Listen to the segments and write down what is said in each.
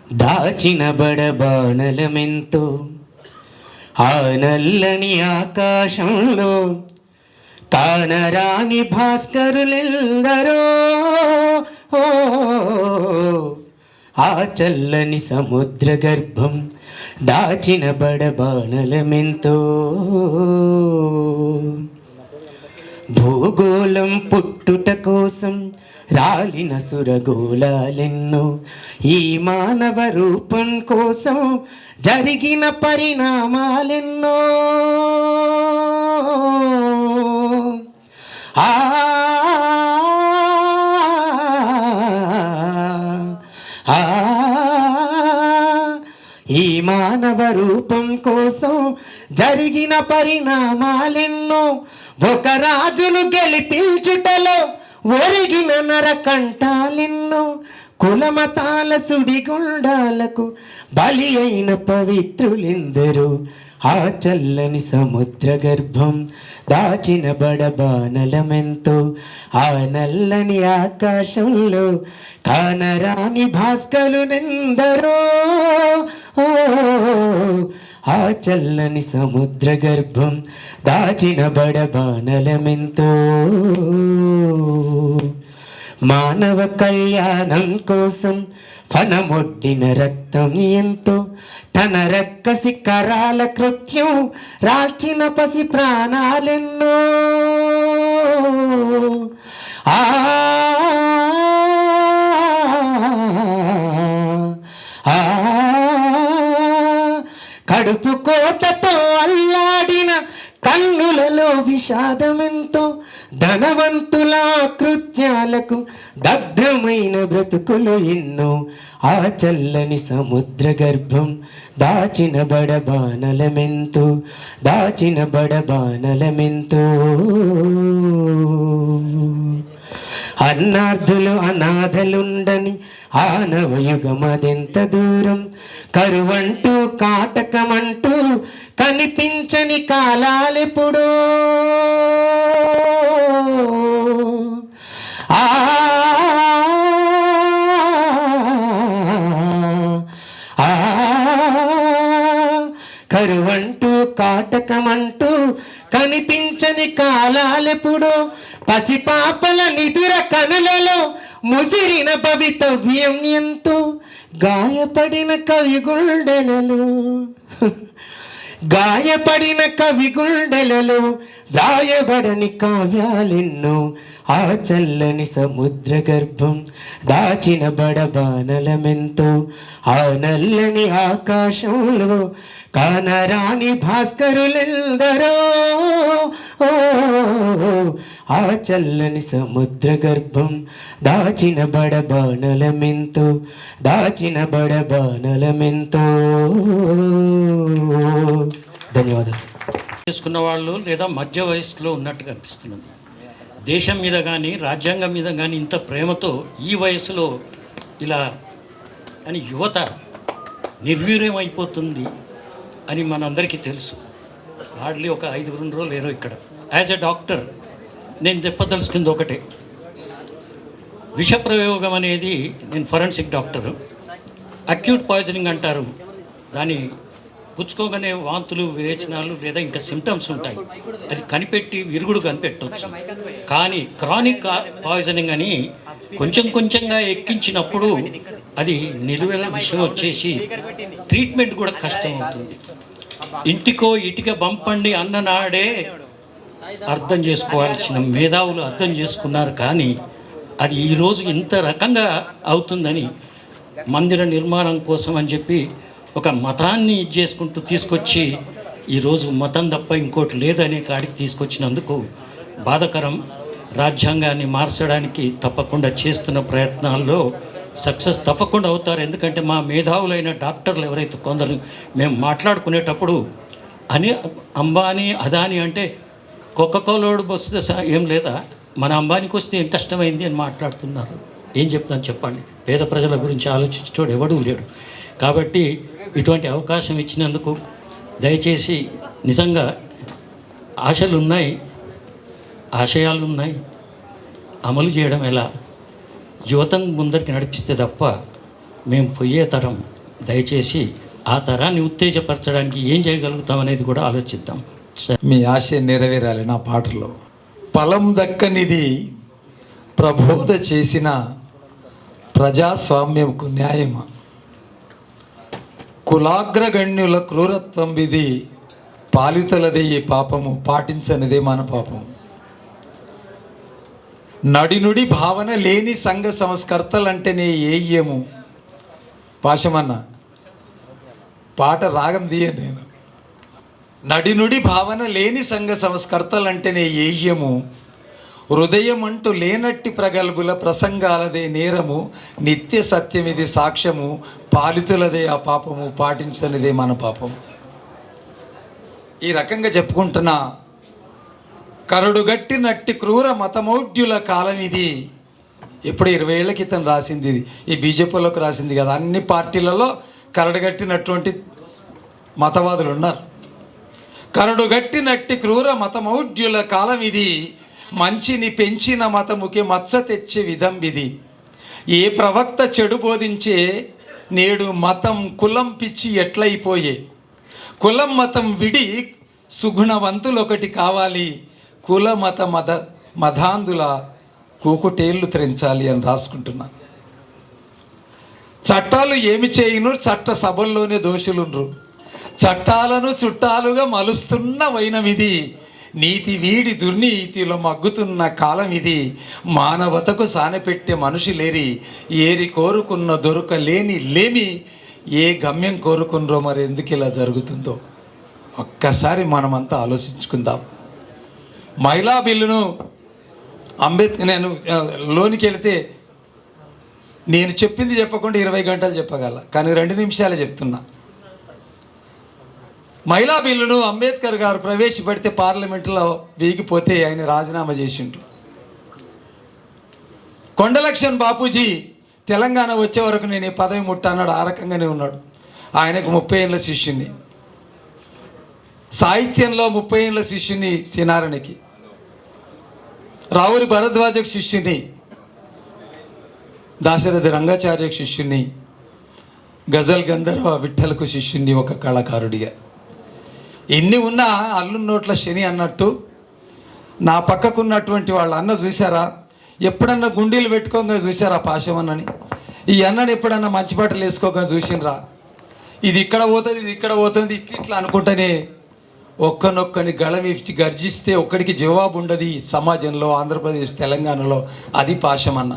దాచిన బడబానలమెంతో ఆ నల్లని ఆకాశంలో కానరాని భాస్కరులెందరో ఆ చల్లని సముద్ర గర్భం దాచిన బడబానలమెంతో భూగోళం పుట్టుట కోసం రాలిన సురగోళాలెన్నో ఈ మానవ రూపం కోసం జరిగిన పరిణామాలెన్నో ఆ ఈ మానవ రూపం కోసం జరిగిన పరిణామాలెన్నో ఒక రాజును గెలిపించుటలో ఒరిగిన నరకంఠాలెన్నో కులమతాల సుడిగుండాలకు బలి అయిన పవిత్రులెందరూ ఆ చల్లని సముద్ర గర్భం దాచిన బడబానలమెంతో ఆ నల్లని ఆకాశంలో కానరాని భాస్కరులెందరో ఆ చల్లని సముద్ర గర్భం దాచిన బడబానలమెంతో మానవ కళ్యాణం కోసం ఫనమొడ్డిన రక్తం ఎంతో తన రక్కసి కరాల కృత్యం రాల్చిన పసి ప్రాణాలెన్నో ఆ కడుపు కోటతో అల్లాడిన కన్నులలో విషాదమెంతో ధనవంతుల కృత్యాలకు దగ్ధమైన బ్రతుకులు ఎన్నో ఆ చల్లని సముద్ర గర్భం దాచిన బడబానలమెంతో దాచిన బడబానలమెంతో అన్నార్థులు అనాథలుండని ఆనవయుగమదెంత దూరం కరువంటూ కాటకమంటూ కనిపించని కాలాలెప్పుడో కరువంటూ కాటకమంటూ కనిపించని కాలాలెప్పుడో పసిపాపల నిదుర కనులలో ముసిరిన భవితవ్యం ఎంతో గాయపడిన కవి గుండెలలో గాయపడిన కవి గుండెలలో రాయబడని కావ్యాలెన్నో ఆ చల్లని సముద్ర గర్భం దాచిన బడబానలమెంతో ఆ నల్లని ఆకాశంలో కానరాని భాస్కరులెందరో ఆ చల్లని సముద్ర గర్భం దాచిన బడబానలమెంతో దాచిన బడబానలమెంతో. ధన్యవాదాలు. చేసుకున్న వాళ్ళు లేదా మధ్య వయస్సులో ఉన్నట్టుగా అనిపిస్తున్నది. దేశం మీద కానీ రాజ్యాంగం మీద కానీ ఇంత ప్రేమతో ఈ వయసులో ఇలా అని యువత నిర్వీర్యమైపోతుంది అని మనందరికీ తెలుసు. హార్డ్లీ ఒక 5 లేరో ఇక్కడ. యాజ్ ఎ డాక్టర్ నేను చెప్పదలుచుకుంది ఒకటే, విషప్రయోగం అనేది, నేను ఫోరెన్సిక్ డాక్టరు, అక్యూట్ పాయిజనింగ్ అంటారు. దాని పుచ్చుకోగానే వాంతులు విరేచనాలు లేదా ఇంకా సిమ్టమ్స్ ఉంటాయి, అది కనిపెట్టి విరుగుడు కనిపెట్టవచ్చు. కానీ క్రానిక్ పాయిజనింగ్ అని కొంచెం కొంచెంగా ఎక్కించినప్పుడు అది నిలువెల విషయం వచ్చేసి ట్రీట్మెంట్ కూడా కష్టం అవుతుంది. ఇంటికో ఇటుక పంపండి అన్ననాడే అర్థం చేసుకోవాల్సిన మేధావులు అర్థం చేసుకున్నారు. కానీ అది ఈరోజు ఇంత రకంగా అవుతుందని మందిర నిర్మాణం కోసం అని చెప్పి ఒక మతాన్ని చేసుకుంటూ తీసుకొచ్చి ఈరోజు మతం తప్ప ఇంకోటి లేదనే కాడికి తీసుకొచ్చినందుకు బాధాకరం. రాజ్యాంగాన్ని మార్చడానికి తప్పకుండా చేస్తున్న ప్రయత్నాల్లో సక్సెస్ తప్పకుండా అవుతారు. ఎందుకంటే మా మేధావులైన డాక్టర్లు ఎవరైతే కొందరు మేము మాట్లాడుకునేటప్పుడు అంబానీ అదానీ అంటే కోకోకోలోడు వస్తే ఏం లేదా, మన అంబానీకి వస్తే ఏం కష్టమైంది అని మాట్లాడుతున్నారు. ఏం చెప్తాను చెప్పండి? పేద ప్రజల గురించి ఆలోచించేటోడు ఎవడూ లేడు. కాబట్టి ఇటువంటి అవకాశం ఇచ్చినందుకు దయచేసి నిజంగా ఆశలు ఉన్నాయి, ఆశయాలు ఉన్నాయి, అమలు చేయడం ఎలా, యువతను ముందరికి నడిపిస్తే తప్ప మేము పోయే తరం దయచేసి ఆ తరాన్ని ఉత్తేజపరచడానికి ఏం చేయగలుగుతాం అనేది కూడా ఆలోచిద్దాం. మీ ఆశ నెరవేరాలి. నా పాటలో ఫలం దక్కనిది ప్రబోధ చేసిన ప్రజాస్వామ్యంకు న్యాయమా, కులాగ్రగణ్యుల క్రూరత్వం విధి పాలితులదే ఈ పాపము, పాటించనిదే మన పాపం. నడినుడి భావన లేని సంఘ సంస్కర్తలంటేనే ఏయ్యము. పాశమన్న పాట రాగం తీయ నేను. నడినుడి భావన లేని సంఘ సంస్కర్తలంటేనే ఏయ్యము, హృదయం అంటూ లేనట్టి ప్రగల్భుల ప్రసంగాలదే నేరము, నిత్య సత్యమిది సాక్ష్యము, పాలితులదే ఆ పాపము, పాటించనిదే మన పాపం. ఈ రకంగా చెప్పుకుంటున్నా కరడుగట్టినట్టి క్రూర మతమౌఢ్యుల కాలం ఇది. ఎప్పుడు 20 ఏళ్ల క్రితం రాసింది ఇది. ఈ బీజేపీలోకి రాసింది కదా. అన్ని పార్టీలలో కరడుగట్టినటువంటి మతవాదులు ఉన్నారు. కరడుగట్టినట్టి క్రూర మతమౌఢ్యుల కాలం ఇది, మంచిని పెంచిన మతముకి మచ్చ తెచ్చే విధం ఇది. ఏ ప్రవక్త చెడు బోధించే నేడు మతం కులం పిచ్చి ఎట్లయిపోయే, కులం మతం విడి సుగుణవంతులు ఒకటి కావాలి, కుల మత మధాంధుల కూకుటేళ్లు త్రెంచాలి అని రాసుకుంటున్నా. చట్టాలు ఏమి చేయును, చట్ట సభల్లోనే దోషులుండ్రు, చట్టాలను చుట్టాలుగా మలుస్తున్న వైనమిది, నీతి వీడి దుర్నీతిలో మగ్గుతున్న కాలం ఇది, మానవతకు సానపెట్టే మనుషులేరి, ఏరి కోరుకున్న దొరకలేని లేమి, ఏ గమ్యం కోరుకున్నరో మరి ఎందుకు ఇలా జరుగుతుందో ఒక్కసారి మనమంతా ఆలోచించుకుందాం. మహిళా బిల్లును నేను లోనికి వెళితే నేను చెప్పింది చెప్పకుండా 20 గంటలు చెప్పగల, కానీ 2 నిమిషాలే చెప్తున్నా. మహిళా బిల్లును అంబేద్కర్ గారు ప్రవేశపెడితే పార్లమెంటులో వీగిపోతే ఆయన రాజీనామా చేసిండు. కొండలక్ష్మణ్ బాపూజీ తెలంగాణ వచ్చే వరకు నేను ఈ పదవి ముట్టన్నాడు. ఆ రకంగానే ఉన్నాడు. ఆయనకు 30 ఏళ్ళ శిష్యుని, సాహిత్యంలో 30 ఏళ్ళ శిష్యుని సినారణికి, రావురి భరద్వాజకు శిష్యుని, దాశరథి రంగాచార్యకు శిష్యుని, గజల్ గంధర్వ విఠలకు శిష్యుని, ఒక కళాకారుడిగా. ఎన్ని ఉన్నా అల్లు నోట్ల శని అన్నట్టు నా పక్కకున్నటువంటి వాళ్ళ అన్న చూసారా, ఎప్పుడన్నా గుండీలు పెట్టుకోగా చూసారా పాశమన్నని? ఈ అన్నని ఎప్పుడన్నా మంచి బట్టలు వేసుకోగా చూసినరా? ఇది ఇక్కడ పోతుంది, ఇది ఇక్కడ పోతుంది, ఇట్లా అనుకుంటేనే ఒక్కనొక్కని గళమిచ్చి గర్జిస్తే ఒక్కడికి జవాబు ఉండదు ఈ సమాజంలో, ఆంధ్రప్రదేశ్ తెలంగాణలో. అది పాశమన్న.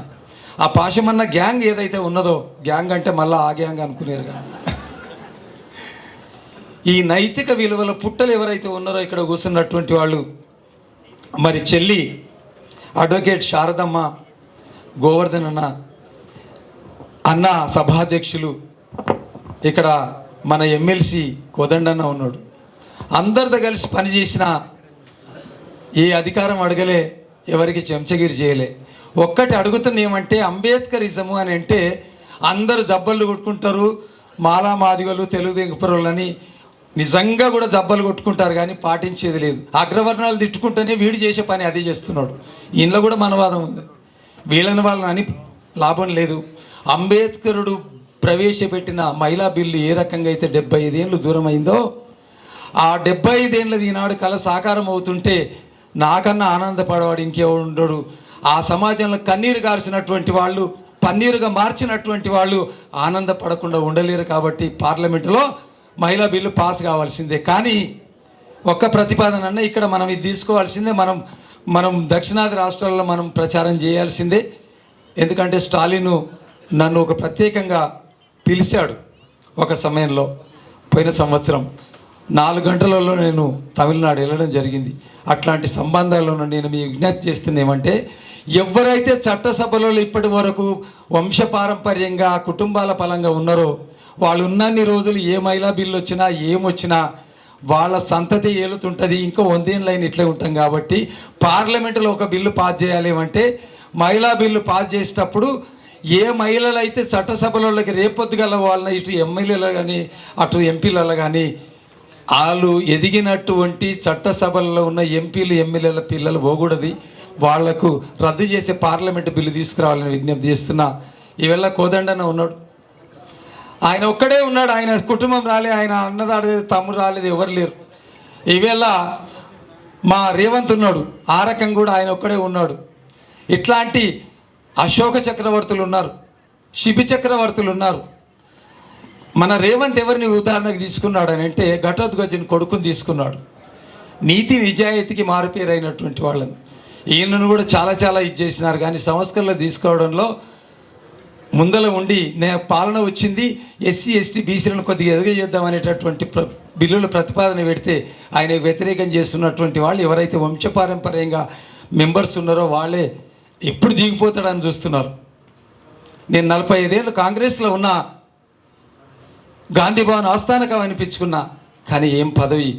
ఆ పాశమన్న గ్యాంగ్ ఏదైతే ఉన్నదో, గ్యాంగ్ అంటే మళ్ళీ ఆ గ్యాంగ్ అనుకునేరు కానీ, ఈ నైతిక విలువల పుట్టలు ఎవరైతే ఉన్నారో ఇక్కడ కూర్చున్నటువంటి వాళ్ళు, మరి చెల్లి అడ్వకేట్ శారదమ్మ, గోవర్ధన్ అన్న సభాధ్యక్షులు, ఇక్కడ మన ఎమ్మెల్సీ కోదండన్న ఉన్నాడు. అందరితో కలిసి పనిచేసిన ఏ అధికారం అడగలే, ఎవరికి చెంచగిరి చేయలే. ఒక్కటి అడుగుతున్న ఏమంటే అంబేద్కరిజము అని అంటే అందరూ జబ్బలు కొట్టుకుంటారు, మాలా మాదిగలు తెలుగుదేశపురులని నిజంగా కూడా జబ్బలు కొట్టుకుంటారు కానీ పాటించేది లేదు. అగ్రవర్ణాలు తిట్టుకుంటేనే వీడు చేసే పని అదే చేస్తున్నాడు. ఇంట్లో కూడా మనవాదం ఉంది. వీళ్ళని వాళ్ళని అని లాభం లేదు. అంబేద్కరుడు ప్రవేశపెట్టిన మహిళా బిల్లు ఏ రకంగా అయితే 75 ఏళ్ళు దూరం అయిందో, ఆ 75 ఏళ్ళది ఈనాడు కళ సాకారం అవుతుంటే నాకన్నా ఆనందపడవాడు ఇంకెవడు ఉండడు. ఆ సమాజంలో కన్నీరు గార్చినటువంటి వాళ్ళు, పన్నీరుగా మార్చినటువంటి వాళ్ళు ఆనందపడకుండా ఉండలేరు. కాబట్టి పార్లమెంటులో మహిళా బిల్లు పాస్ కావాల్సిందే. కానీ ఒక్క ప్రతిపాదన అన్న ఇక్కడ మనం ఇది తీసుకోవాల్సిందే. మనం దక్షిణాది రాష్ట్రాల్లో మనం ప్రచారం చేయాల్సిందే. ఎందుకంటే స్టాలిన్ నన్ను ఒక ప్రత్యేకంగా పిలిచాడు ఒక సమయంలో, పోయిన సంవత్సరం 4 గంటలలో నేను తమిళనాడు వెళ్ళడం జరిగింది. అట్లాంటి సంబంధాలను నేను మీ విజ్ఞప్తి చేస్తున్నామంటే, ఎవరైతే చట్టసభలో ఇప్పటి వరకు వంశపారంపర్యంగా కుటుంబాల పరంగా ఉన్నారో వాళ్ళు ఉన్నన్ని రోజులు ఏ మహిళా బిల్లు వచ్చినా ఏమొచ్చినా వాళ్ళ సంతతి ఏలుతుంటుంది. ఇంకా 100 ఏళ్ళైన ఇట్లే ఉంటాం. కాబట్టి పార్లమెంటులో ఒక బిల్లు పాస్ చేయాలి అంటే, మహిళా బిల్లు పాస్ చేసేటప్పుడు ఏ మహిళలు అయితే చట్టసభలకి రేపొద్దుగల వాళ్ళని, ఇటు ఎమ్మెల్యేలు కానీ అటు ఎంపీలలో కానీ వాళ్ళు ఎదిగినటువంటి చట్టసభల్లో ఉన్న ఎంపీలు ఎమ్మెల్యేల పిల్లలు పోకూడదు. వాళ్లకు రద్దు చేసే పార్లమెంటు బిల్లు తీసుకురావాలని విజ్ఞప్తి చేస్తున్నా. ఈవేళ కోదండన ఉన్నాడు. ఆయన ఒక్కడే ఉన్నాడు, ఆయన కుటుంబం రాలే, ఆయన అన్నదాడు తమ్ముడు రాలేదు, ఎవరు లేరు. ఈవేళ మా రేవంత్ ఉన్నాడు, ఆ రకం కూడా ఆయన ఒక్కడే ఉన్నాడు. ఇట్లాంటి అశోక చక్రవర్తులు ఉన్నారు, శిబి చక్రవర్తులు ఉన్నారు. మన రేవంత్ ఎవరిని ఉదాహరణకు తీసుకున్నాడు అని అంటే ఘటోత్కచుని కొడుకుని తీసుకున్నాడు. నీతి నిజాయితీకి మారుపేరైనటువంటి వాళ్ళని. ఈయనను కూడా చాలా చాలా ఇది చేసినారు, కానీ సంస్కరణలు తీసుకోవడంలో ముందల ఉండి పాలన వచ్చింది. ఎస్సీ ఎస్టీ బీసీలను కొద్దిగా ఎదగజేద్దామనేటటువంటి బిల్లుల ప్రతిపాదన పెడితే ఆయన వ్యతిరేకం చేస్తున్నటువంటి వాళ్ళు ఎవరైతే వంశపారంపర్యంగా మెంబర్స్ ఉన్నారో వాళ్ళే ఎప్పుడు దిగిపోతాడని చూస్తున్నారు. నేను 45 ఏళ్ళు కాంగ్రెస్లో ఉన్నా, గాంధీ భవన్ ఆస్థానకం అనిపించుకున్నా, కానీ ఏం పదవి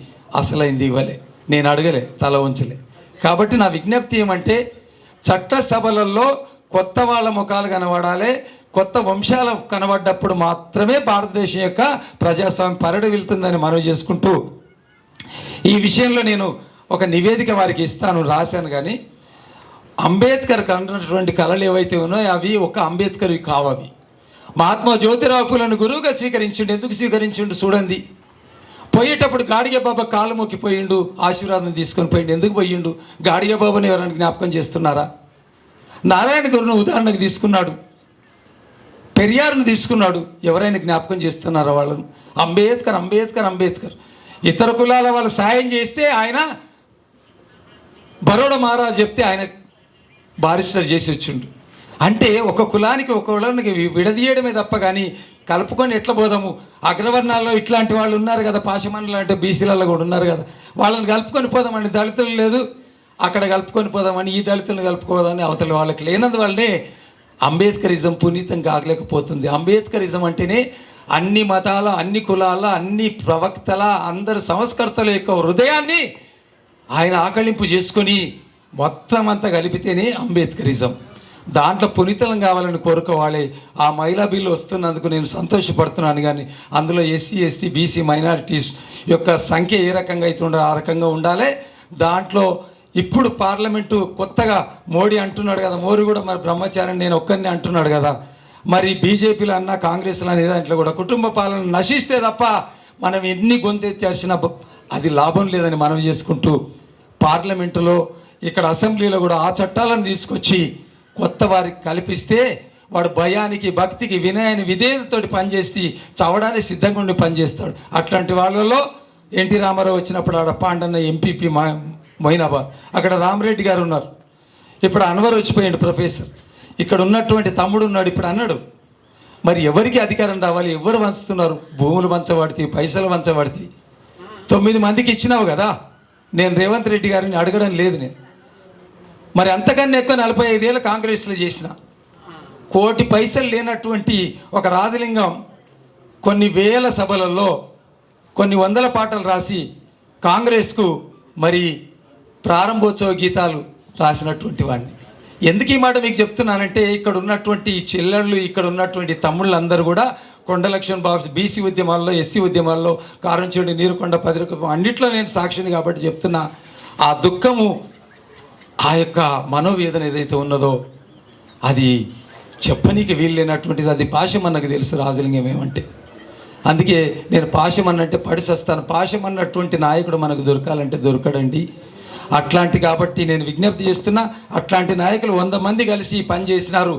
అసలైంది ఇవ్వలే, నేను అడగలే, తల ఉంచలే. కాబట్టి నా విజ్ఞప్తి ఏమంటే చట్టసభలలో కొత్త వాళ్ళ ముఖాలు కనబడాలి, కొత్త వంశాలు కనబడ్డప్పుడు మాత్రమే భారతదేశం యొక్క ప్రజాస్వామ్యం పరిడి వెళ్తుందని మనవి చేసుకుంటూ, ఈ విషయంలో నేను ఒక నివేదిక వారికి ఇస్తాను, రాశాను. కానీ అంబేద్కర్ కన్నటువంటి కళలు ఏవైతే ఉన్నాయో అవి ఒక అంబేద్కర్వి కావవి. మహాత్మా జ్యోతిరావు పూలను గురువుగా స్వీకరించిండు. ఎందుకు స్వీకరించిండు చూడండి. పోయేటప్పుడు గాడిగ బాబా కాలు మొక్కిపోయిండు, ఆశీర్వాదం తీసుకొని పోయిండు. ఎందుకు పోయిండు? గాడిగ బాబాని ఎవరైనా జ్ఞాపకం చేస్తున్నారా? నారాయణ గురువును ఉదాహరణకు తీసుకున్నాడు, పెరియారును తీసుకున్నాడు, ఎవరైనా జ్ఞాపకం చేస్తున్నారా వాళ్ళను? అంబేద్కర్ అంబేద్కర్ అంబేద్కర్. ఇతర కులాల వాళ్ళు సాయం చేస్తే ఆయన బరోడా మహారాజు చెప్తే ఆయన బారిస్టర్ చేసి వచ్చిండు. అంటే ఒక కులానికి ఒక కులానికి విడదీయడమే తప్ప కానీ కలుపుకొని ఎట్లా పోదాము? అగ్రవర్ణాల్లో ఇట్లాంటి వాళ్ళు ఉన్నారు కదా, పాశమన్నులు అంటే బీసీలలో కూడా ఉన్నారు కదా, వాళ్ళని కలుపుకొని పోదామని. దళితులు లేదు అక్కడ కలుపుకొని పోదామని, ఈ దళితులను కలుపుకోదామని అవతల వాళ్ళకి లేనందువల్లనే అంబేద్కరిజం పునీతం కాగలేకపోతుంది. అంబేద్కరిజం అంటేనే అన్ని మతాల, అన్ని కులాల, అన్ని ప్రవక్తల, అందరు సంస్కర్తల యొక్క హృదయాన్ని ఆయన ఆకళింపు చేసుకొని మొత్తం అంతా కలిపితేనే అంబేద్కరిజం. దాంట్లో పునీతం కావాలని కోరుకోవాలి. ఆ మహిళా బిల్లు వస్తున్నందుకు నేను సంతోషపడుతున్నాను. కానీ అందులో ఎస్సీ ఎస్టీ బీసీ మైనారిటీస్ యొక్క సంఖ్య ఏ రకంగా అయితే ఉండాలో ఆ రకంగా ఉండాలి. దాంట్లో ఇప్పుడు పార్లమెంటు కొత్తగా మోడీ అంటున్నాడు కదా, మోడీ కూడా మరి బ్రహ్మచారిని నేను ఒక్కరిని అంటున్నాడు కదా, మరి బీజేపీలో అన్నా కాంగ్రెస్లో అనే దాంట్లో కూడా కుటుంబ పాలన నశిస్తే తప్ప మనం ఎన్ని గొంతెచ్చాల్సిన అది లాభం లేదని మనం చేసుకుంటూ, పార్లమెంటులో ఇక్కడ అసెంబ్లీలో కూడా ఆ చట్టాలను తీసుకొచ్చి కొత్త వారికి కల్పిస్తే వాడు భయానికి, భక్తికి, వినయాన్ని, విధేయతతోటి పనిచేసి చవడానికి సిద్ధంగా ఉండి పనిచేస్తాడు. అట్లాంటి వాళ్ళలో ఎన్టీ రామారావు వచ్చినప్పుడు ఆడ పాండన్న ఎంపీపీ మొయినాబాద్, అక్కడ రామరెడ్డి గారు ఉన్నారు. ఇప్పుడు అన్వర్ వచ్చిపోయాడు ప్రొఫెసర్. ఇక్కడ ఉన్నటువంటి తమ్ముడు ఉన్నాడు. ఇప్పుడు అన్నాడు మరి ఎవరికి అధికారం రావాలి? ఎవరు పంచుతున్నారు? భూములు పంచబడితే, పైసలు పంచబడితే 9 మందికి ఇచ్చినావు కదా. నేను రేవంత్ రెడ్డి గారిని అడగడం లేదు. నేను మరి అంతకన్నా ఎక్కువ 45 ఏళ్ళు కాంగ్రెస్లో చేసిన, 1 కోటి పైసలు లేనటువంటి ఒక రాజలింగం కొన్ని వేల సభలలో కొన్ని వందల పాటలు రాసి కాంగ్రెస్కు మరి ప్రారంభోత్సవ గీతాలు రాసినటువంటి వాడిని. ఎందుకు ఈ మాట మీకు చెప్తున్నానంటే ఇక్కడ ఉన్నటువంటి చెల్లెళ్ళు, ఇక్కడ ఉన్నటువంటి తమ్ముళ్ళందరూ కూడా కొండలక్ష్మణ బాబు బీసీ ఉద్యమాల్లో, ఎస్సీ ఉద్యమాల్లో, కారంచేడు, నీరుకొండ, పదిరకం అన్నిట్లో నేను సాక్షిని కాబట్టి చెప్తున్నా. ఆ దుఃఖము, ఆ యొక్క మనోవేదన ఏదైతే ఉన్నదో అది చెప్పనీకి వీల్లేనటువంటిది. అది పాశం అన్నకు తెలుసు రాజలింగం ఏమంటే. అందుకే నేను పాశం అన్నంటే పడిసొస్తాను. పాశం అన్నటువంటి నాయకుడు మనకు దొరకాలంటే దొరకడండి. అట్లాంటి కాబట్టి నేను విజ్ఞప్తి చేస్తున్నా, అట్లాంటి నాయకులు 100 మంది కలిసి పని చేసినారు.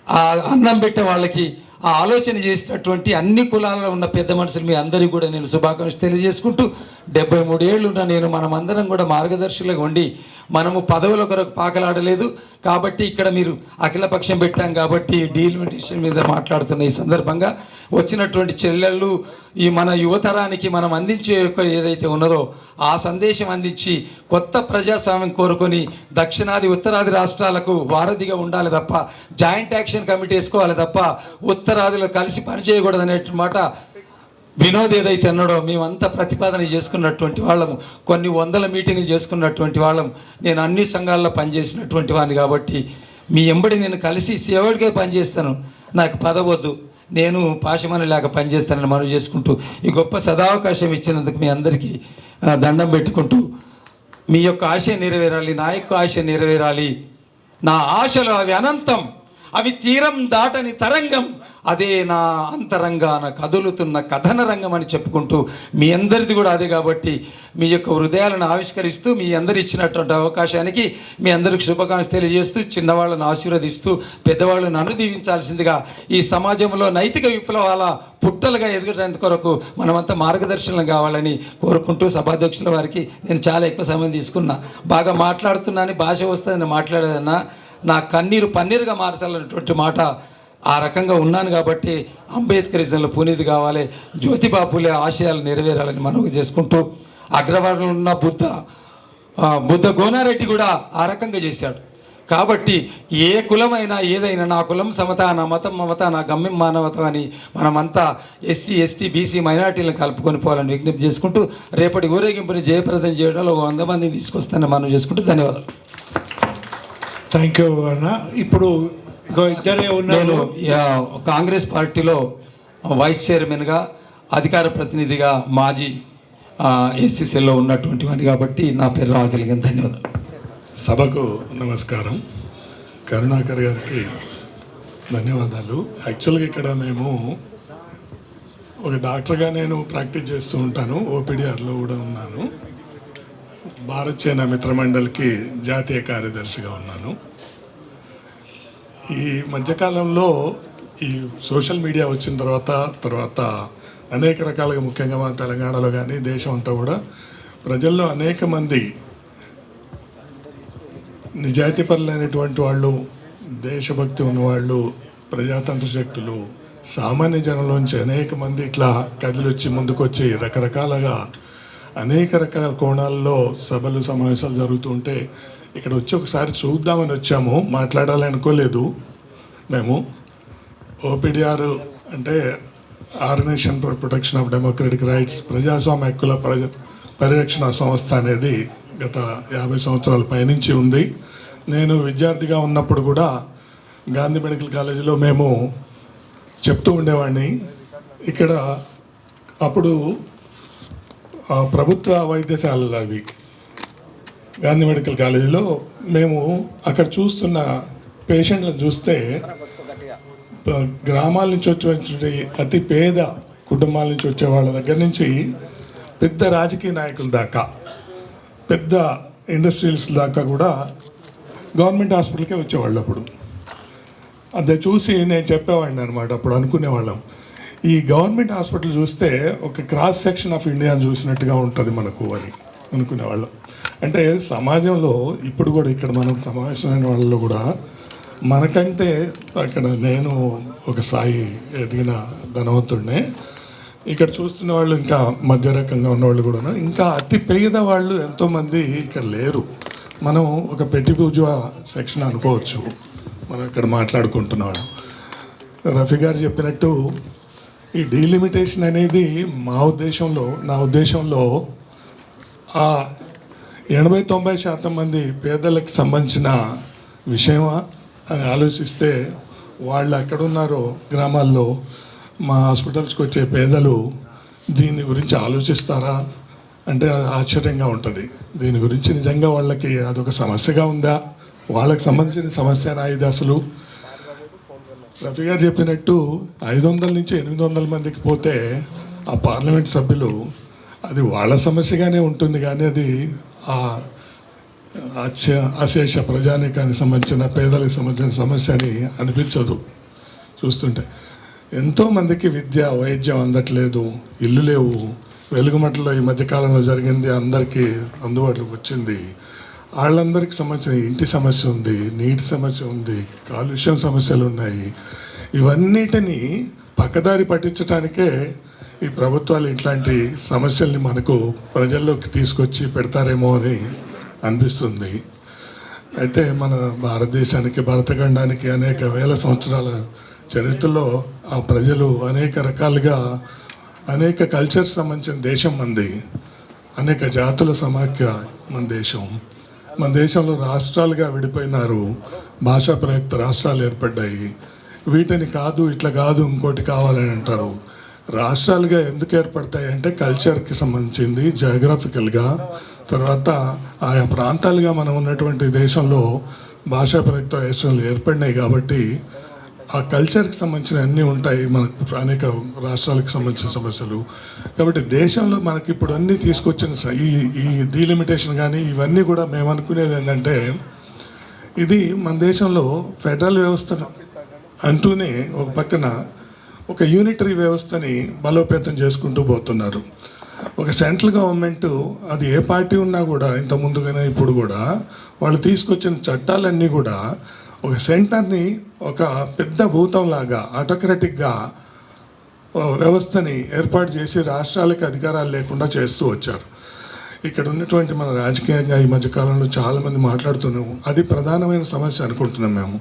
ఆ అన్నం పెట్టే వాళ్ళకి ఆ ఆలోచన చేసినటువంటి అన్ని కులాలలో ఉన్న పెద్ద మనుషులు మీ అందరికీ కూడా నేను శుభాకాంక్షలు తెలియజేసుకుంటూ, 73 ఏళ్ళు ఉన్న నేను మనమందరం కూడా మార్గదర్శులుగా ఉండి మనము పదవుల కొరకు పాకలాడలేదు కాబట్టి ఇక్కడ మీరు అఖిలపక్షం పెట్టాం కాబట్టి డీలిమిటేషన్ మీద మాట్లాడుతున్న ఈ సందర్భంగా వచ్చినటువంటి చెల్లెళ్ళు, ఈ మన యువతరానికి మనం అందించే ఏదైతే ఉన్నదో ఆ సందేశం అందించి కొత్త ప్రజాస్వామ్యం కోరుకొని దక్షిణాది ఉత్తరాది రాష్ట్రాలకు వారధిగా ఉండాలి తప్ప, జాయింట్ యాక్షన్ కమిటీ వేసుకోవాలి తప్ప ఉత్తరాదిలో కలిసి పనిచేయకూడదు అనే మాట వినోద్ ఏదైతే అన్నాడో మేమంతా ప్రతిపాదన చేసుకున్నటువంటి వాళ్ళము, కొన్ని 100 మీటింగ్లు చేసుకున్నటువంటి వాళ్ళం. నేను అన్ని సంఘాల్లో పనిచేసినటువంటి వాడిని కాబట్టి మీ ఎంబడి నేను కలిసి సేవడికే పనిచేస్తాను. నాకు పదవద్దు, నేను పాశమని లేక పనిచేస్తానని మనవి చేసుకుంటూ ఈ గొప్ప సదావకాశం ఇచ్చినందుకు మీ అందరికీ దండం పెట్టుకుంటూ, మీ యొక్క ఆశ నెరవేరాలి, నా యొక్క ఆశ నెరవేరాలి. నా ఆశలు అవి అనంతం, అవి తీరం దాటని తరంగం, అదే నా అంతరంగాన కదులుతున్న కథన రంగం అని చెప్పుకుంటూ మీ అందరిది కూడా అదే కాబట్టి మీ యొక్క హృదయాలను ఆవిష్కరిస్తూ మీ అందరు ఇచ్చినటువంటి అవకాశానికి మీ అందరికి శుభాకాంక్షలు తెలియజేస్తూ చిన్నవాళ్ళను ఆశీర్వదిస్తూ పెద్దవాళ్ళను అనుదీవించాల్సిందిగా ఈ సమాజంలో నైతిక విప్లవాల పుట్టలుగా ఎదగడానికి కొరకు మనమంతా మార్గదర్శనం కావాలని కోరుకుంటూ సభాధ్యక్షుల వారికి నేను చాలా ఎక్కువ సమయం తీసుకున్నా, బాగా మాట్లాడుతున్నాను, భాష వస్తుందని మాట్లాడేదన్నా నా కన్నీరు పన్నీరుగా మార్చాలన్నటువంటి మాట ఆ రకంగా ఉన్నాను కాబట్టి అంబేద్కరిజంలో పునీది కావాలి, జ్యోతిబాపులే ఆశయాలు నెరవేరాలని మనవి చేసుకుంటూ అగ్రవర్ణంలో ఉన్న బుద్ధ గోనారెడ్డి కూడా ఆ రకంగా చేశాడు. కాబట్టి ఏ కులమైనా ఏదైనా నా కులం సమత, నా మతం మమత, నా గమ్యం మానవత అని మనమంతా ఎస్సీ ఎస్టీ బీసీ మైనార్టీలను కలుపుకొని పోవాలని విజ్ఞప్తి చేసుకుంటూ రేపటి ఊరేగింపుని జయప్రదం చేయడంలో 100 మందిని తీసుకొస్తానని మనం చేసుకుంటూ ధన్యవాదాలు. థ్యాంక్ యూ అన్న. ఇప్పుడు ఇద్దరే ఉన్నారు. నేను కాంగ్రెస్ పార్టీలో వైస్ చైర్మన్గా, అధికార ప్రతినిధిగా, మాజీ ఎస్సీసీలో ఉన్నటువంటి వాడిని కాబట్టి నా పేరు రాజలింగం. ధన్యవాదాలు. సభకు నమస్కారం. కరుణాకర్ గారికి ధన్యవాదాలు. యాక్చువల్గా ఇక్కడ మేము ఒక డాక్టర్గా నేను ప్రాక్టీస్ చేస్తూ ఉంటాను, ఓపీడీఆర్లో కూడా ఉన్నాను, భారత్ చైనా మిత్రమండలికి జాతీయ కార్యదర్శిగా ఉన్నాను. ఈ మధ్యకాలంలో ఈ సోషల్ మీడియా వచ్చిన తర్వాత అనేక రకాలుగా, ముఖ్యంగా మన తెలంగాణలో కానీ దేశం అంతా కూడా ప్రజల్లో అనేక మంది నిజాయితీపరులైనటువంటి వాళ్ళు, దేశభక్తి ఉన్నవాళ్ళు, ప్రజాతంత్ర శక్తులు, సామాన్య జనంలోంచి అనేక మంది ఇట్లా కదిలొచ్చి ముందుకొచ్చి రకరకాలుగా అనేక రకాల కోణాల్లో సభలు సమావేశాలు జరుగుతుంటే ఇక్కడ వచ్చి ఒకసారి చూద్దామని వచ్చాము. మాట్లాడాలని అనుకోలేదు మేము. ఓపీడీఆర్ అంటే organization for protection of democratic rights, ప్రజాస్వామ్య హక్కుల పరిరక్షణ సంస్థ అనేది గత 50 సంవత్సరాల పైనుంచి ఉంది. నేను విద్యార్థిగా ఉన్నప్పుడు కూడా గాంధీ మెడికల్ కాలేజీలో మేము చెప్తూ ఉండేవాడిని. ఇక్కడ అప్పుడు ప్రభుత్వ వైద్యశాలలు అవి గాంధీ మెడికల్ కాలేజీలో మేము అక్కడ చూస్తున్న పేషెంట్లను చూస్తే గ్రామాల నుంచి వచ్చే అతి పేద కుటుంబాల నుంచి వచ్చే వాళ్ళ దగ్గర నుంచి పెద్ద రాజకీయ నాయకుల దాకా, పెద్ద ఇండస్ట్రియల్స్ దాకా కూడా గవర్నమెంట్ హాస్పిటల్కే వచ్చేవాళ్ళు. అప్పుడు అదే చూసి నేను చెప్పేవాడిని అనమాట. అప్పుడు అనుకునేవాళ్ళం, ఈ గవర్నమెంట్ హాస్పిటల్ చూస్తే ఒక క్రాస్ సెక్షన్ ఆఫ్ ఇండియాని చూసినట్టుగా ఉంటుంది మనకు అని అనుకునేవాళ్ళం. అంటే సమాజంలో ఇప్పుడు కూడా ఇక్కడ మనం సమావేశమైన వాళ్ళలో కూడా మనకంటే అక్కడ నేను ఒక స్థాయి ఎదిగిన ధనవంతుడినే, ఇక్కడ చూస్తున్న వాళ్ళు ఇంకా మధ్య రకంగా ఉన్నవాళ్ళు కూడా ఇంకా అతి పేద వాళ్ళు ఎంతోమంది ఇక్కడ లేరు. మనం ఒక పెట్టి పూజ సెక్షన్ అనుకోవచ్చు మనం ఇక్కడ మాట్లాడుకుంటున్నాడు. రఫీ గారు చెప్పినట్టు ఈ డీలిమిటేషన్ అనేది నా ఉద్దేశంలో ఆ 80-90% మంది పేదలకు సంబంధించిన విషయమా అని ఆలోచిస్తే వాళ్ళు ఎక్కడున్నారో గ్రామాల్లో మా హాస్పిటల్స్కి వచ్చే పేదలు దీని గురించి ఆలోచిస్తారా అంటే ఆశ్చర్యంగా ఉంటుంది. దీని గురించి నిజంగా వాళ్ళకి అదొక సమస్యగా ఉందా, వాళ్ళకి సంబంధించిన సమస్యనా ఇది అసలు? రఫీ గారు చెప్పినట్టు 500 నుంచి 800 మందికి పోతే ఆ పార్లమెంట్ సభ్యులు అది వాళ్ళ సమస్యగానే ఉంటుంది, కానీ అది అశేష ప్రజానీకానికి సంబంధించిన పేదలకు సంబంధించిన సమస్య అని అనిపించదు. చూస్తుంటే ఎంతోమందికి విద్య వైద్యం అందట్లేదు, ఇల్లు లేవు. వెలుగుమట్టలో ఈ మధ్యకాలంలో జరిగింది, అందరికీ అందుబాటులోకి వచ్చింది. వాళ్ళందరికీ సంబంధించిన ఇంటి సమస్య ఉంది, నీటి సమస్య ఉంది, కాలుష్యం సమస్యలు ఉన్నాయి. ఇవన్నిటినీ పక్కదారి పట్టించడానికే ఈ ప్రభుత్వాలు ఇట్లాంటి సమస్యల్ని మనకు ప్రజల్లోకి తీసుకొచ్చి పెడతారేమో అని అనిపిస్తుంది. అయితే మన భారతదేశానికి, భారతఖండానికి అనేక వేల సంవత్సరాల చరిత్రలో ఆ ప్రజలు అనేక రకాలుగా అనేక కల్చర్స్ సంబంధించిన దేశం మంది, అనేక జాతుల సమాఖ్య మన దేశం. మన దేశంలో రాష్ట్రాలుగా విడిపోయినారు, భాషా ప్రయుక్త రాష్ట్రాలు ఏర్పడ్డాయి. వీటిని కాదు, ఇట్లా కాదు, ఇంకోటి కావాలని అంటారు. రాష్ట్రాలుగా ఎందుకు ఏర్పడతాయి అంటే కల్చర్కి సంబంధించింది, జియోగ్రఫికల్గా, తర్వాత ఆయా ప్రాంతాలుగా మనం ఉన్నటువంటి దేశంలో భాషా ప్రయుక్త రాష్ట్రాలు ఏర్పడినాయి. కాబట్టి ఆ కల్చర్కి సంబంధించిన అన్నీ ఉంటాయి మనకు, అనేక రాష్ట్రాలకు సంబంధించిన సమస్యలు. కాబట్టి దేశంలో మనకి ఇప్పుడు అన్నీ తీసుకొచ్చిన ఈ ఈ డీలిమిటేషన్ కానీ ఇవన్నీ కూడా మేము అనుకునేది ఏంటంటే, ఇది మన దేశంలో ఫెడరల్ వ్యవస్థ అంటూనే ఒక పక్కన ఒక యూనిటరీ వ్యవస్థని బలోపేతం చేసుకుంటూ పోతున్నారు. ఒక సెంట్రల్ గవర్నమెంట్ అది ఏ పార్టీ ఉన్నా కూడా ఇంత ముందుగానే ఇప్పుడు కూడా వాళ్ళు తీసుకొచ్చిన చట్టాలన్నీ కూడా ఒక సెంటర్ని ఒక పెద్ద భూతంలాగా ఆటోక్రటిక్గా వ్యవస్థని ఏర్పాటు చేసి రాష్ట్రాలకు అధికారాలు లేకుండా చేస్తూ వచ్చారు. ఇక్కడ ఉన్నటువంటి మన రాజకీయంగా ఈ మధ్యకాలంలో చాలామంది మాట్లాడుతున్నాము, అది ప్రధానమైన సమస్య అనుకుంటున్నాం మేము.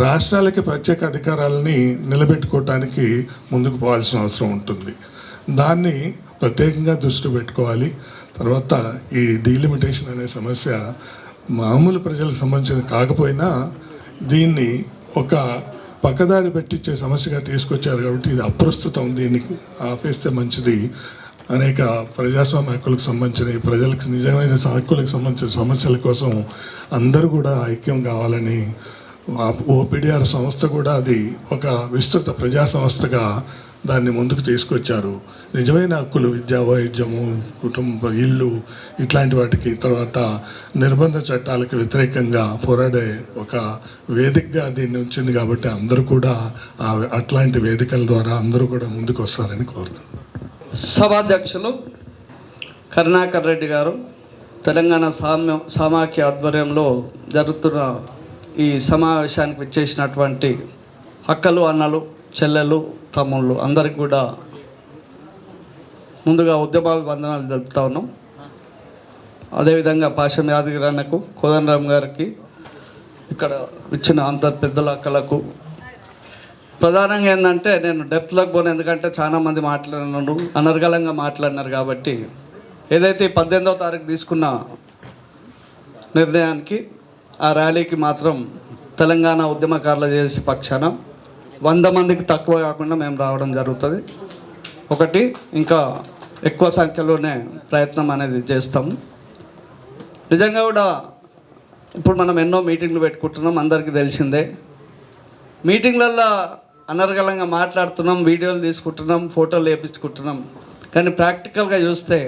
రాష్ట్రాలకి ప్రత్యేక అధికారాలని నిలబెట్టుకోవటానికి ముందుకు పోవాల్సిన అవసరం ఉంటుంది. దాన్ని ప్రత్యేకంగా దృష్టి పెట్టుకోవాలి. తర్వాత ఈ డీలిమిటేషన్ అనే సమస్య మామూలు ప్రజలకు సంబంధించింది కాకపోయినా దీన్ని ఒక పక్కదారి పెట్టించే సమస్యగా తీసుకొచ్చారు. కాబట్టి ఇది అప్రస్తుతం, దీన్ని ఆపేస్తే మంచిది. అనేక ప్రజాస్వామ్య హక్కులకు సంబంధించిన ప్రజలకు నిజమైన హక్కులకు సంబంధించిన సమస్యల కోసం అందరూ కూడా ఐక్యం కావాలని ఓపీడీఆర్ సంస్థ కూడా అది ఒక విస్తృత ప్రజా సంస్థగా దాన్ని ముందుకు తీసుకొచ్చారు. నిజమైన హక్కులు, విద్యా, వైద్యము, కుటుంబ, ఇల్లు, ఇట్లాంటి వాటికి, తర్వాత నిర్బంధ చట్టాలకు వ్యతిరేకంగా పోరాడే ఒక వేదికగా దీన్ని ఉంచింది. కాబట్టి అందరూ కూడా అట్లాంటి వేదికల ద్వారా అందరూ కూడా ముందుకు వస్తారని కోరుతున్నాను. సభాధ్యక్షులు కరుణాకర్ రెడ్డి గారు, తెలంగాణ సమాఖ్య ఆధ్వర్యంలో జరుగుతున్న ఈ సమావేశానికి విచ్చేసినటువంటి అక్కలు, అన్నలు, చెల్లెలు, తమ్ముళ్ళు అందరికి కూడా ముందుగా ఉద్యమాభివందనాలు జరుపుతా ఉన్నాం. అదేవిధంగా పాషం యాదగిరి అన్నకు, కోదండరామ్ గారికి, ఇక్కడ ఇచ్చిన అందరు పెద్దల అక్కలకు, ప్రధానంగా ఏంటంటే నేను డెప్త్లోకి పోను, ఎందుకంటే చాలామంది మాట్లాడినారు, అనర్గళంగా మాట్లాడినారు. కాబట్టి ఏదైతే 18వ తారీఖు తీసుకున్న నిర్ణయానికి, ఆ ర్యాలీకి మాత్రం తెలంగాణ ఉద్యమకారుల చేసే పక్షాన 100 మందికి తక్కువ కాకుండా మేము రావడం జరుగుతుంది. ఒకటి, ఇంకా ఎక్కువ సంఖ్యలోనే ప్రయత్నం అనేది చేస్తాము. నిజంగా కూడా ఇప్పుడు మనం ఎన్నో మీటింగ్లు పెట్టుకుంటున్నాం, అందరికీ తెలిసిందే. మీటింగ్లల్లో అనర్గళంగా మాట్లాడుతున్నాం, వీడియోలు తీసుకుంటున్నాం, ఫోటోలు వేపించుకుంటున్నాం. కానీ ప్రాక్టికల్గా చూస్తే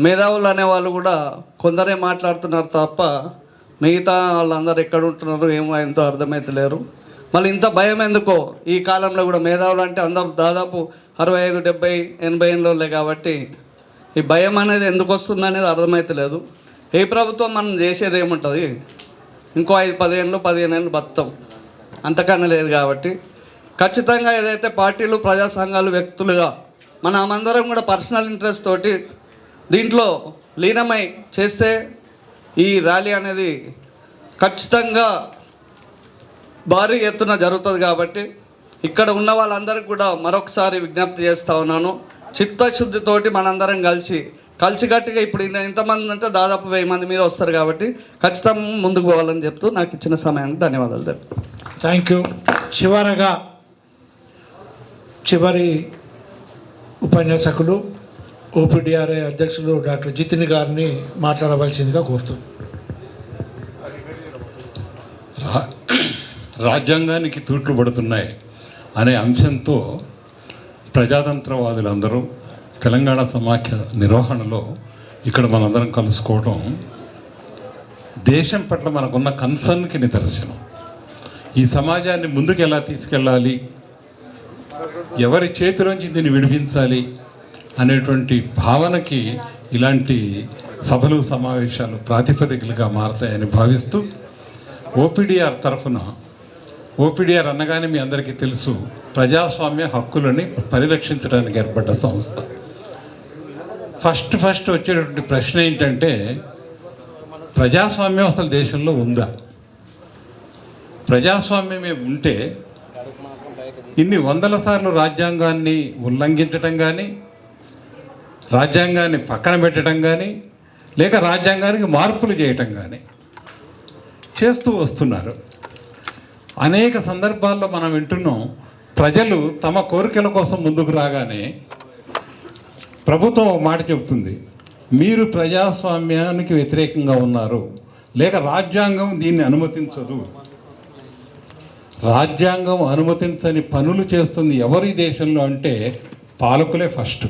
మేధావులు అనేవాళ్ళు కూడా కొందరే మాట్లాడుతున్నారు తప్ప మిగతా వాళ్ళందరూ ఎక్కడ ఉంటున్నారు ఏమో ఎంతో అర్థమవుతలేరు. మళ్ళీ ఇంత భయం ఎందుకో? ఈ కాలంలో కూడా మేధావులు అంటే అందరూ దాదాపు 65, 70, 80 ఏళ్ళే. కాబట్టి ఈ భయం అనేది ఎందుకు వస్తుంది అనేది అర్థమవుతలేదు. ఏ ప్రభుత్వం మనం చేసేది ఏముంటుంది? ఇంకో 5-10 ఏళ్ళు 15 ఏళ్ళు బతాం, అంతకన్నా లేదు. కాబట్టి ఖచ్చితంగా ఏదైతే పార్టీలు, ప్రజా సంఘాలు, వ్యక్తులుగా మనమందరం కూడా పర్సనల్ ఇంట్రెస్ట్ తోటి దీంట్లో లీనమై చేస్తే ఈ ర్యాలీ అనేది ఖచ్చితంగా భారీ ఎత్తున జరుగుతుంది. కాబట్టి ఇక్కడ ఉన్న వాళ్ళందరికీ కూడా మరొకసారి విజ్ఞప్తి చేస్తూ ఉన్నాను, చిత్తశుద్ధితోటి మనందరం కలిసికట్టుగా ఇప్పుడు ఇంతమంది అంటే దాదాపు 1000 మంది మీద వస్తారు. కాబట్టి ఖచ్చితంగా ముందుకు పోవాలని చెప్తూ నాకు ఇచ్చిన సమయానికి ధన్యవాదాలు. Thank you. చివరగా చివరి ఉపన్యాసకులు ఓపీడీఆర్ఏ అధ్యక్షులు డాక్టర్ జితిన్ గారిని మాట్లాడవలసిందిగా కోరుతున్నాను. రాజ్యాంగానికి తూట్లు పడుతున్నాయి అనే అంశంతో ప్రజాతంత్రవాదులందరూ తెలంగాణ సమాఖ్య నిర్వహణలో ఇక్కడ మనందరం కలుసుకోవడం దేశం పట్ల మనకున్న కన్సర్న్కి నిదర్శనం. ఈ సమాజాన్ని ముందుకు ఎలా తీసుకెళ్ళాలి, ఎవరి చేతిలోంచి దీన్ని విడిపించాలి అనేటువంటి భావనకి ఇలాంటి సభలు, సమావేశాలు ప్రాతిపదికలుగా మారతాయని భావిస్తూ ఓపీడీఆర్ తరఫున, ఓపీడీఆర్ అనగానే మీ అందరికీ తెలుసు, ప్రజాస్వామ్య హక్కులని పరిరక్షించడానికి ఏర్పడ్డ సంస్థ. ఫస్ట్ వచ్చేటువంటి ప్రశ్న ఏంటంటే, ప్రజాస్వామ్యం అసలు దేశంలో ఉందా? ప్రజాస్వామ్యమే ఉంటే ఇన్ని 100 సార్లు రాజ్యాంగాన్ని ఉల్లంఘించటం కానీ, రాజ్యాంగాన్ని పక్కన పెట్టడం కానీ, లేక రాజ్యాంగానికి మార్పులు చేయటం కానీ చేస్తూ వస్తున్నారు. అనేక సందర్భాల్లో మనం వింటున్నాం, ప్రజలు తమ కోరికల కోసం ముందుకు రాగానే ప్రభుత్వం ఒక మాట చెబుతుంది, మీరు ప్రజాస్వామ్యానికి వ్యతిరేకంగా ఉన్నారు, లేక రాజ్యాంగం దీన్ని అనుమతించదు రాజ్యాంగం అనుమతించని పనులు చేస్తుంది ఎవరి దేశంలో అంటే పాలకులే ఫస్ట్.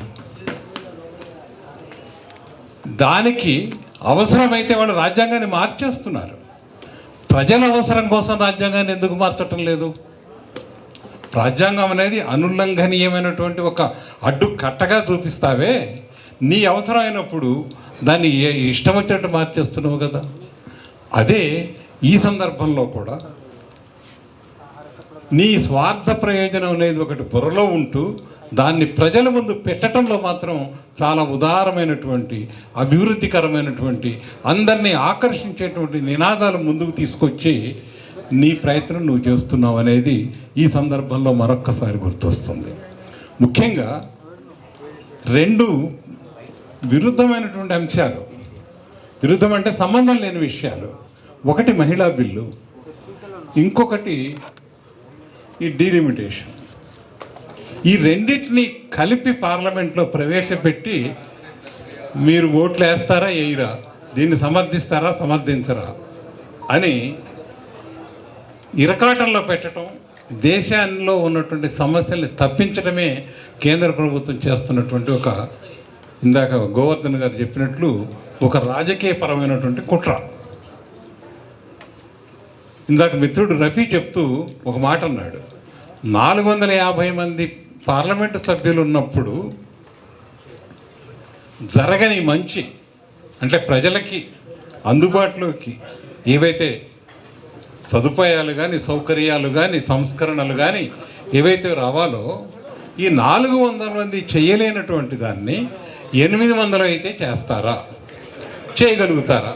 దానికి అవసరమైతే వాళ్ళు రాజ్యాంగాన్ని మార్చేస్తున్నారు. ప్రజల అవసరం కోసం రాజ్యాంగాన్ని ఎందుకు మార్చటం లేదు? రాజ్యాంగం అనేది అనుల్లంఘనీయమైనటువంటి ఒక అడ్డు కట్టగా చూపిస్తావే, నీ అవసరమైనప్పుడు దాన్ని ఇష్టం వచ్చినట్టు మార్చేస్తున్నావు కదా. అదే ఈ సందర్భంలో కూడా నీ స్వార్థ ప్రయోజనం అనేది ఒకటి బుర్రలో ఉంటూ దాన్ని ప్రజల ముందు పెట్టడంలో మాత్రం చాలా ఉదారమైనటువంటి, అభివృద్ధికరమైనటువంటి, అందరినీ ఆకర్షించేటువంటి నినాదాలు ముందుకు తీసుకొచ్చి నీ ప్రయత్నం నువ్వు చేస్తున్నావు అనేది ఈ సందర్భంలో మరొక్కసారి గుర్తొస్తుంది. ముఖ్యంగా రెండు విరుద్ధమైనటువంటి అంశాలు, విరుద్ధం అంటే సంబంధం లేని విషయాలు. ఒకటి మహిళా బిల్లు, ఇంకొకటి ఈ డీలిమిటేషన్. ఈ రెండింటిని కలిపి పార్లమెంట్లో ప్రవేశపెట్టి మీరు ఓట్లు వేస్తారా వేయరా, దీన్ని సమర్థిస్తారా సమర్థించరా అని ఇరకాటంలో పెట్టడం, దేశంలో ఉన్నటువంటి సమస్యల్ని తప్పించడమే కేంద్ర ప్రభుత్వం చేస్తున్నటువంటి ఒక, ఇందాక గోవర్ధన్ గారు చెప్పినట్లు, ఒక రాజకీయపరమైనటువంటి కుట్ర. ఇందాక మిత్రుడు రఫీ చెప్తూ ఒక మాట అన్నాడు, 450 మంది పార్లమెంటు సభ్యులు ఉన్నప్పుడు జరగని మంచి అంటే ప్రజలకి అందుబాటులోకి ఏవైతే సదుపాయాలు కానీ, సౌకర్యాలు కానీ, సంస్కరణలు కానీ ఏవైతే రావాలో, ఈ 400 మంది చేయలేనటువంటి దాన్ని 800 అయితే చేస్తారా, చేయగలుగుతారా?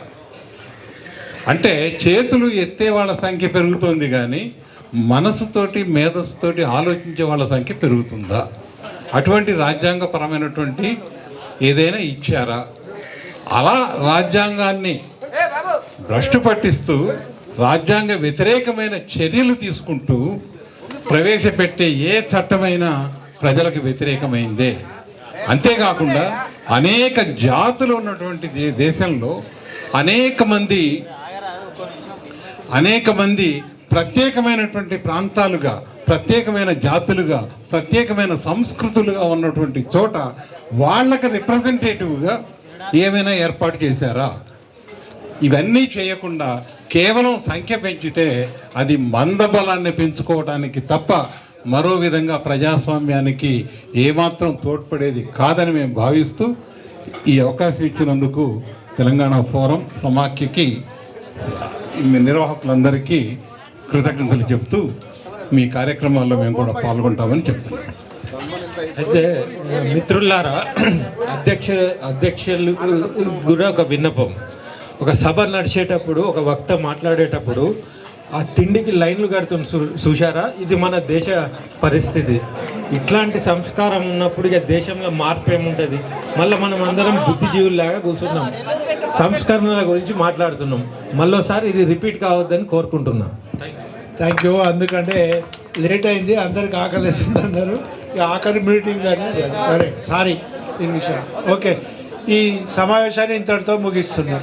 అంటే చేతులు ఎత్తే వాళ్ళ సంఖ్య పెరుగుతుంది కానీ మనసుతోటి, మేధస్సుతోటి ఆలోచించే వాళ్ళ సంఖ్య పెరుగుతుందా? అటువంటి రాజ్యాంగపరమైనటువంటి ఏదైనా ఇచ్చారా? అలా రాజ్యాంగాన్ని భ్రష్టు పట్టిస్తూ రాజ్యాంగ వ్యతిరేకమైన చర్యలు తీసుకుంటూ ప్రవేశపెట్టే ఏ చట్టమైనా ప్రజలకు వ్యతిరేకమైందే. అంతేకాకుండా అనేక జాతులు ఉన్నటువంటి దేశంలో అనేక మంది ప్రత్యేకమైనటువంటి ప్రాంతాలుగా, ప్రత్యేకమైన జాతులుగా, ప్రత్యేకమైన సంస్కృతులుగా ఉన్నటువంటి చోట వాళ్ళకి రిప్రజెంటేటివ్గా ఏమైనా ఏర్పాటు చేశారా? ఇవన్నీ చేయకుండా కేవలం సంఖ్య పెంచితే అది మందబలాన్ని పెంచుకోవడానికి తప్ప మరో విధంగా ప్రజాస్వామ్యానికి ఏమాత్రం తోడ్పడేది కాదని మేము భావిస్తూ ఈ అవకాశం ఇచ్చినందుకు తెలంగాణ ఫోరం సమాఖ్యకి నిర్వాహకులందరికీ కృతజ్ఞతలు చెప్తూ మీ కార్యక్రమాల్లో మేము కూడా పాల్గొంటామని చెప్తున్నాం. అయితే మిత్రులారా, అధ్యక్షులు కూడా ఒక విన్నపం. ఒక సభ నడిచేటప్పుడు, ఒక వక్త మాట్లాడేటప్పుడు ఆ తిండికి లైన్లు కడుతుంది చూశారా? ఇది మన దేశ పరిస్థితి. ఇట్లాంటి సంస్కారం ఉన్నప్పుడు ఇక దేశంలో మార్పు ఏముంటుంది? మళ్ళీ మనం అందరం బుద్ధిజీవుల్లాగా కూర్చున్నాం, సంస్కరణల గురించి మాట్లాడుతున్నాం. మళ్ళీసారి ఇది రిపీట్ కావద్దని కోరుకుంటున్నాం. Thank you. అందుకంటే లేట్ అయింది, అందరికి ఆకలిస్తుంది అన్నారు. ఆఖరి మీటింగ్ కానీ సరే, సారీ దీని విషయం. ఓకే, ఈ సమావేశాన్ని ఇంతటితో ముగిస్తున్నాం.